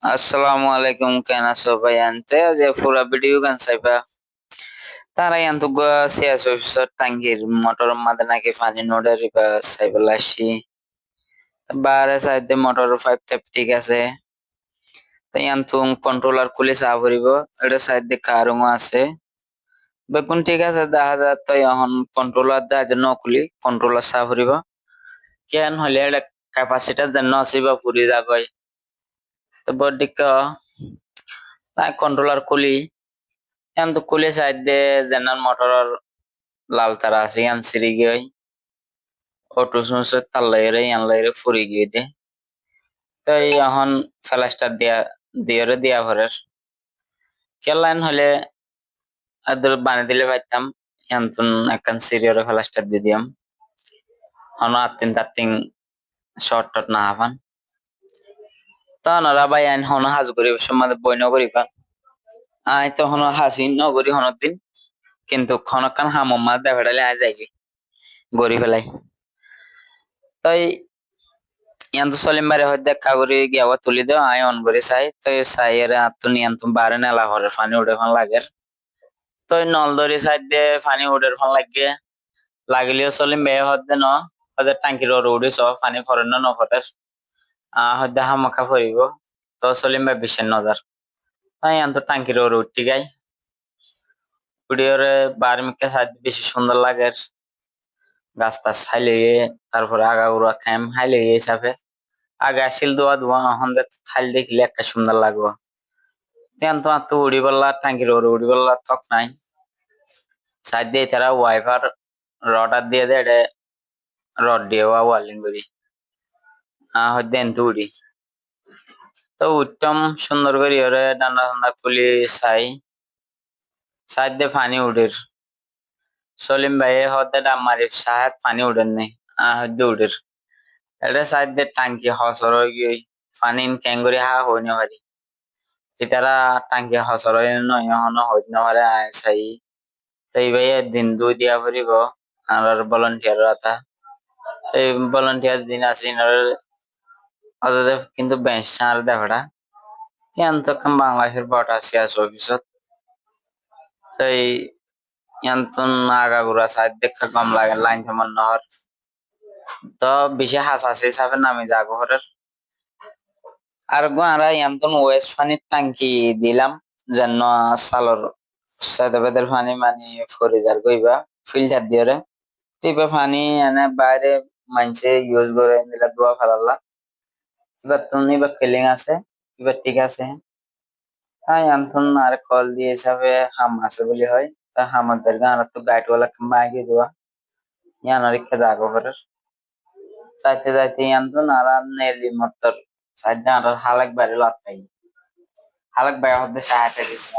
Assalamu alaikum kana so bayan te je pura video kan saiba tara yan tu gua sia so so tangir motor madana ke fani noda riba saiba lashi bare side motor 5 tap ঠিক আছে তাই yan tu controller খুলে সাবরিব এটা side কারুম আছে বেকুন ঠিক আছে দেখা যা তো এখন controller দা যে নকুলি controller সাবরিব কেন হলে এটা ক্যাপাসিটার দেন নসিবা পুরি দা কই তো বডিকা তাই controller খুলি yan tu kule side de jenan motor lal tara ase yan siri goi auto sunse tallaire yan laire furi goi de তাই এখন ফ্ল্যাশটা দিয়া ভরের কেলাইন হলে আদর বানি দিলে পাইতাম এন্তন একখান সিরিয়রে ফ্ল্যাশটা দিয়ে দিয়াম হন আত্তিন তাত্তিন শর্ট টট না হাফান তা নরা ভাই আইন হন হাজ করি সমাদে বই নগরিবা আই তো হন হাসি নগরি হন দিন কিন্তু খনকান হামমা দেখাইলে আই যাই গরি ফেলাই তাই yan tu solim bare hodde kaguri giawa tuli do ay on gori sai to sai era atuni yan tu bare nela hore fani ude fan lager to nol dori side de fani uder fan lagge লাগলিও solim be hodde no hodde tankir ro udi so fani foren no foter hodde hamaka foribo to solim be bishen nazar তাই yan tu tankir ro utti gai উডিওরে বার্মিকে side বেশি সুন্দর লাগে গাছটা ছাইলে তারপরে আগাগুড়া খাইম হাইলে হিসাবে আগে আসিল দোয়া দোয়া এখন থাল দেখলে একটা সুন্দর লাগবো তেন তোমার তো উড়ি বললা টাঙ্কির ওর উড়ি বললা থক নাই সাইড দিয়ে তারা ওয়াইফার রডার দিয়ে দেয় রড দিয়ে ওয়ালিং করি দেন তো উড়ি তো উত্তম সুন্দর করি ওরে ডান্ডা ডান্ডা খুলি চাই সাইড দিয়ে পানি উড়ির সলিম ভাই হতে ডাম মারি সাহেব পানি উড়েন নি হদ্দে উড়ির এটা সাইড দিয়ে টাঙ্কি হসর গিয়ে পানি ক্যাঙ্গুরি হা হইনি পারি ইতারা টাঙ্কি হসর নয় হন হইতে পারে চাই তাই ভাই দিন দুই দিয়া ফুরিব আর ভলান্টিয়ার রাতা এই ভলান্টিয়ার দিন আছে ওদের কিন্তু বেশ সার দেখাটা ইয়ান তো বাংলাদেশের বট আছে অফিসত তাই ইয়ান তো আগাগোড়া সাইড দেখা কম লাগে লাইন সমান নহর তো বেশি হাস আছে হিসাবে নামি যাগো হরের আর গোয়ারা ইয়ান তো ওয়েস্ট পানির টাঙ্কি দিলাম যেন সালর সাদা বেদের পানি মানে ফরিজার গইবা ফিল্টার দিয়ে তিবে পানি এনে বাইরে মানছে ইউজ করে নিলা দোয়া ফেলালা এবার তুমি বা ফিলিং আছে এবার ঠিক আছে তাই আন্তন আর কল দিয়ে হিসাবে হাম আছে বলি হয় তা হামাদের গান তো গাইড ওয়ালা মাইকে দেওয়া ইয়ান আর ইচ্ছা জাগো করে চাইতে চাইতে আন্তন আর নেলি মতর সাইড আর হালাক বাইরে লাগাই হালাক বাইরে হতে সাহায্য দিচ্ছে